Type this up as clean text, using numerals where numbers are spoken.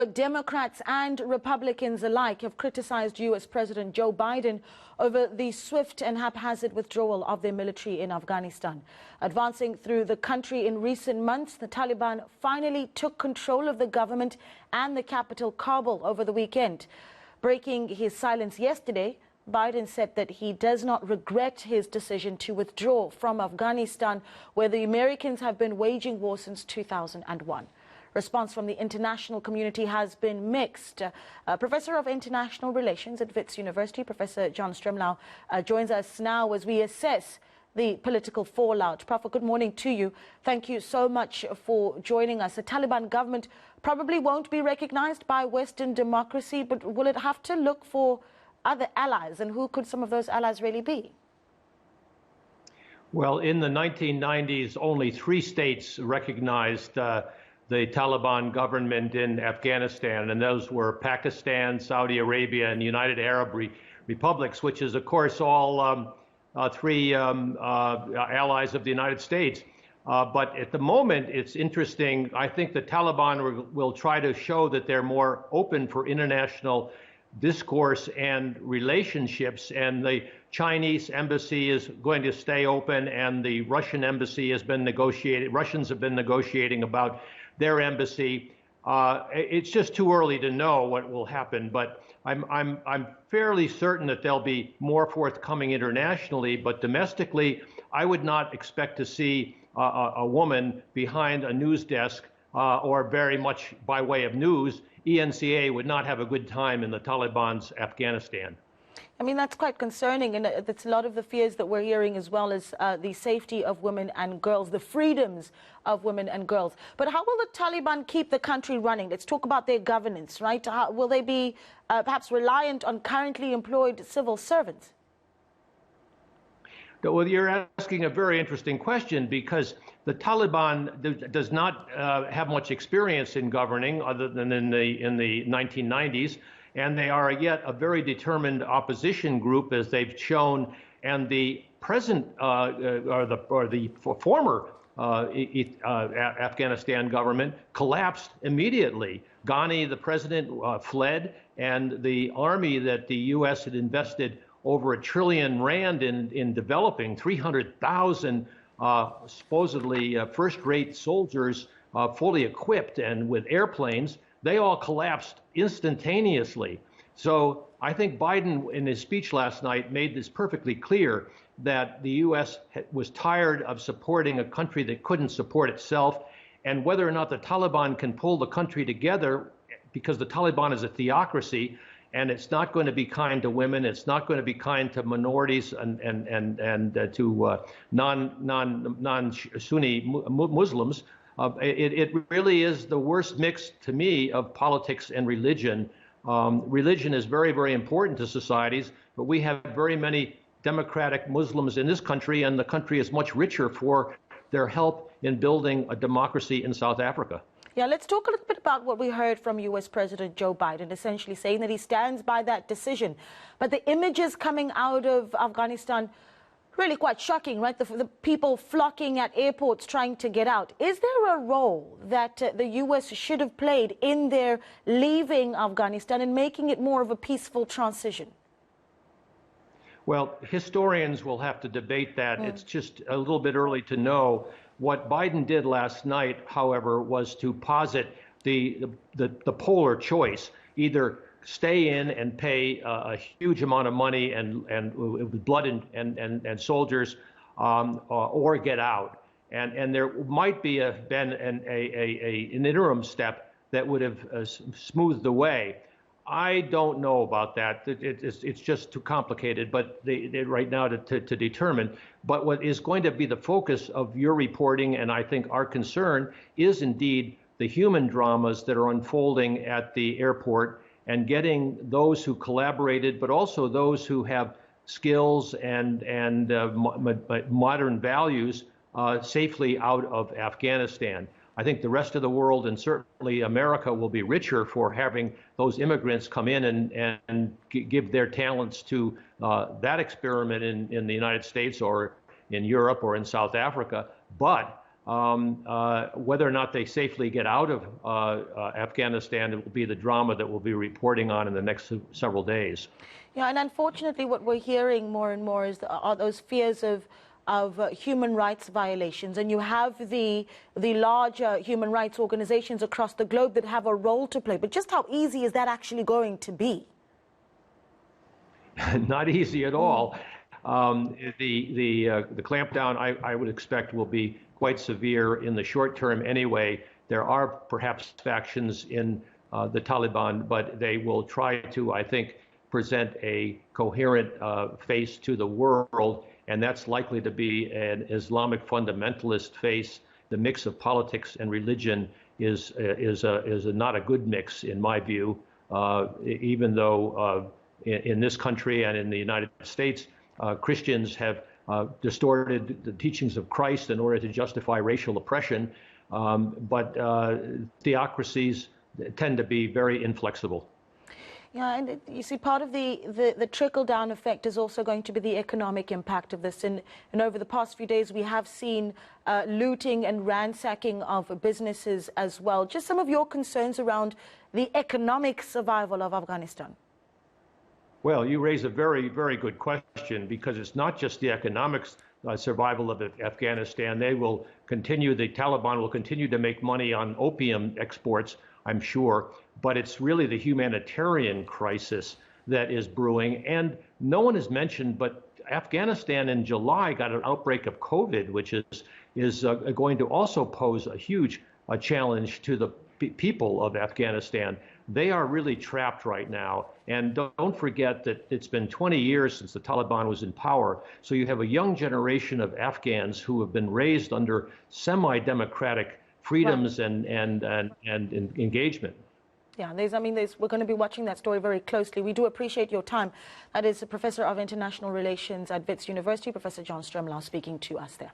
Democrats and Republicans alike have criticized U.S. President Joe Biden over the swift and haphazard withdrawal of their military in Afghanistan. Advancing through the country in recent months, the Taliban finally took control of the government and the capital, Kabul, over the weekend. Breaking his silence yesterday, Biden said that he does not regret his decision to withdraw from Afghanistan, where the Americans have been waging war since 2001. Response from the international community has been mixed. Professor of International Relations at Wits University, Professor John Stremlau, joins us now as we assess the political fallout. Prof, good morning to you. Thank you so much for joining us. The Taliban government probably won't be recognized by Western democracy, but will it have to look for other allies? And who could some of those allies really be? Well, in the 1990s, only 3 states recognized the Taliban government in Afghanistan, and those were Pakistan, Saudi Arabia, and the United Arab Republics, which is, of course, all 3 allies of the United States. But at the moment, it's interesting. I think the Taliban will try to show that they're more open for international discourse and relationships, and the Chinese embassy is going to stay open, and the Russian embassy has been negotiating. Russians have been negotiating about their embassy. It's just too early to know what will happen, but I'm fairly certain that they'll be more forthcoming internationally. But domestically, I would not expect to see a woman behind a news desk or very much by way of news. eNCA would not have a good time in the Taliban's Afghanistan. I mean, that's quite concerning, and that's a lot of the fears that we're hearing, as well as the safety of women and girls, the freedoms of women and girls. But how will the Taliban keep the country running? Let's talk about their governance, right? Will they be perhaps reliant on currently employed civil servants? Well, you're asking a very interesting question, because the Taliban does not have much experience in governing other than in the 1990s. And they are yet a very determined opposition group, as they've shown. And the present or the former Afghanistan government collapsed immediately. Ghani, the president, fled, and the army that the U.S. had invested over R1 trillion in developing, 300,000 supposedly first-rate soldiers, fully equipped and with airplanes, they all collapsed instantaneously. So I think Biden, in his speech last night, made this perfectly clear that the U.S. was tired of supporting a country that couldn't support itself, and whether or not the Taliban can pull the country together, because the Taliban is a theocracy, and it's not going to be kind to women, it's not going to be kind to minorities and to non-Sunni Muslims. It really is the worst mix, to me, of politics and religion. Religion is very, very important to societies, but we have very many democratic Muslims in this country, and the country is much richer for their help in building a democracy in South Africa. Yeah, let's talk a little bit about what we heard from U.S. President Joe Biden, essentially saying that he stands by that decision. But the images coming out of Afghanistan, really quite shocking, right? The people flocking at airports trying to get out. Is there a role that the U.S. should have played in their leaving Afghanistan and making it more of a peaceful transition? Well, historians will have to debate that. It's just a little bit early to know. What Biden did last night, however, was to posit the polar choice: either stay in and pay a huge amount of money and with blood and soldiers, or get out. And there might be been an interim step that would have smoothed the way. I don't know about that. It's just too complicated, but right now to determine. But what is going to be the focus of your reporting, and I think our concern, is indeed the human dramas that are unfolding at the airport, and getting those who collaborated, but also those who have skills and modern values safely out of Afghanistan. I think the rest of the world, and certainly America, will be richer for having those immigrants come in and give their talents to that experiment in the United States or in Europe or in South Africa. But Whether or not they safely get out of Afghanistan, it will be the drama that we'll be reporting on in the next several days. Yeah, and unfortunately what we're hearing more and more are those fears of human rights violations, and you have the larger human rights organizations across the globe that have a role to play. But just how easy is that actually going to be? Not easy at all. The clampdown, I would expect, will be quite severe in the short term anyway. There are perhaps factions in the Taliban, but they will try to, I think, present a coherent face to the world, and that's likely to be an Islamic fundamentalist face. The mix of politics and religion is not a good mix, in my view, even though in this country and in the United States, Christians have distorted the teachings of Christ in order to justify racial oppression, but theocracies tend to be very inflexible. Yeah, and you see, part of the trickle-down effect is also going to be the economic impact of this. And over the past few days, we have seen looting and ransacking of businesses as well. Just some of your concerns around the economic survival of Afghanistan. Well, you raise a very, very good question, because it's not just the economic survival of Afghanistan. The Taliban will continue to make money on opium exports, I'm sure, but it's really the humanitarian crisis that is brewing. And no one has mentioned, but Afghanistan in July got an outbreak of COVID, which is going to also pose a huge challenge to the people of Afghanistan. They are really trapped right now. And don't forget that it's been 20 years since the Taliban was in power. So you have a young generation of Afghans who have been raised under semi-democratic freedoms and engagement. Yeah, we're going to be watching that story very closely. We do appreciate your time. That is Professor of International Relations at Wits University, Professor John Stremlau, speaking to us there.